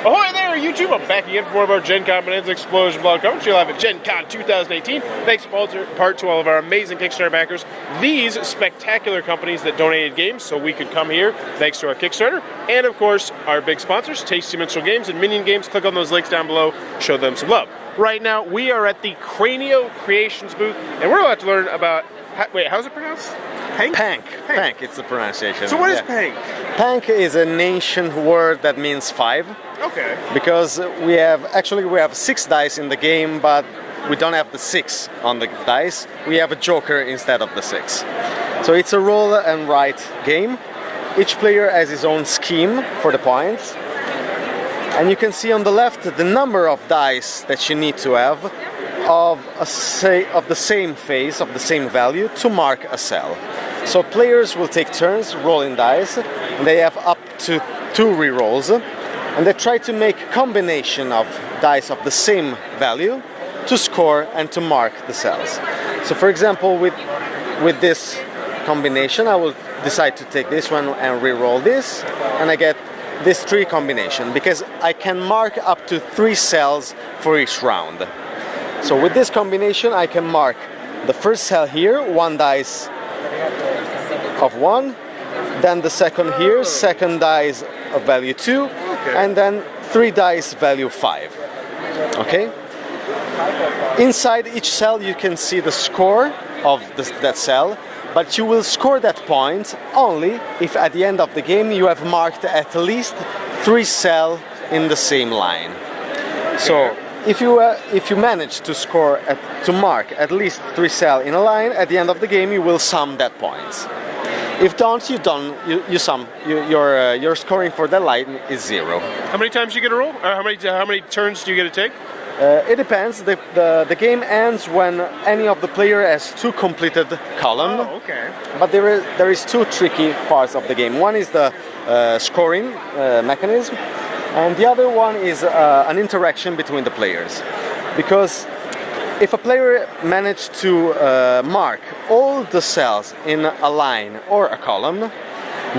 Ahoy there, YouTube! I'm back again for more of our Gencon Bonanza Explosion Blog coverage. You're live at Gencon 2018. Thanks in part to all of our amazing Kickstarter backers. These spectacular companies that donated games so we could come here, thanks to our Kickstarter. And of course, our big sponsors, Tasty Minstrel Games and Minion Games. Click on those links down below, show them some love. Right now, we are at the Cranio Creations booth, and we're about to learn about... Wait, how's it pronounced? Penk? Penk, it's the pronunciation. So what is Penk? Penk is an ancient word that means 5. Okay. Because we have 6 dice in the game, but we don't have the 6 on the dice. We have a joker instead of the 6. So it's a roll and write game. Each player has his own scheme for the points. And you can see on the left the number of dice that you need to have of the same phase, of the same value, to mark a cell. So players will take turns rolling dice, and they have up to 2 rerolls, and they try to make a combination of dice of the same value to score and to mark the cells. So for example, with this combination, I will decide to take this one and reroll this, and I get this 3 combination, because I can mark up to 3 cells for each round. So with this combination, I can mark the first cell here, 1 dice of 1, then the second here, second dice of value 2, and then 3 dice value 5. Okay? Inside each cell you can see the score of that cell, but you will score that point only if at the end of the game you have marked at least 3 cells in the same line. So if you manage to mark at least 3 cells in a line, at the end of the game you will sum that points. If you sum. Your scoring for that line is 0. How many times do you get a roll? Or how many turns do you get to take? It depends. The game ends when any of the player has 2 completed columns. Oh, okay. But there is 2 tricky parts of the game. One is the scoring mechanism, and the other one is an interaction between the players. Because if a player managed to mark all the cells in a line or a column,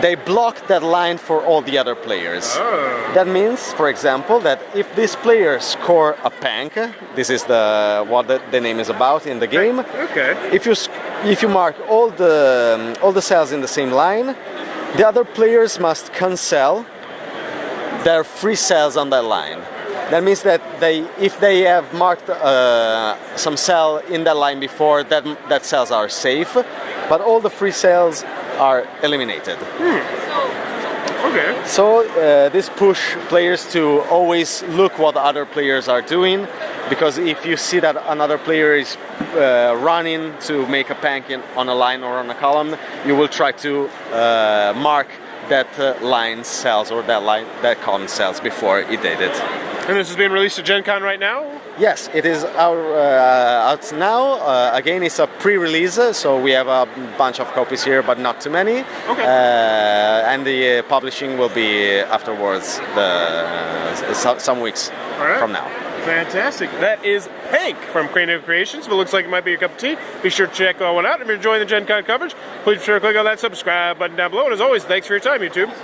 they block that line for all the other players. Oh. That means, for example, that if this player score a Penk, this is what the name is about in the game. Okay. If you mark all the cells in the same line, the other players must cancel their 3 cells on that line. That means that if they have marked some cell in that line before, that cells are safe, but all the 3 cells are eliminated. Okay. So this push players to always look what other players are doing, because if you see that another player is running to make a Penk on a line or on a column, you will try to mark that line cells or that column cells before it did it. And this is being released at Gen Con right now? Yes, it is out now. Again, it's a pre-release, so we have a bunch of copies here, but not too many. Okay. And the publishing will be afterwards, some weeks from now. Fantastic. That is Penk from Cranio Creations. If it looks like it might be your cup of tea, be sure to check that one out. If you're enjoying the Gen Con coverage, please be sure to click on that subscribe button down below. And as always, thanks for your time, YouTube.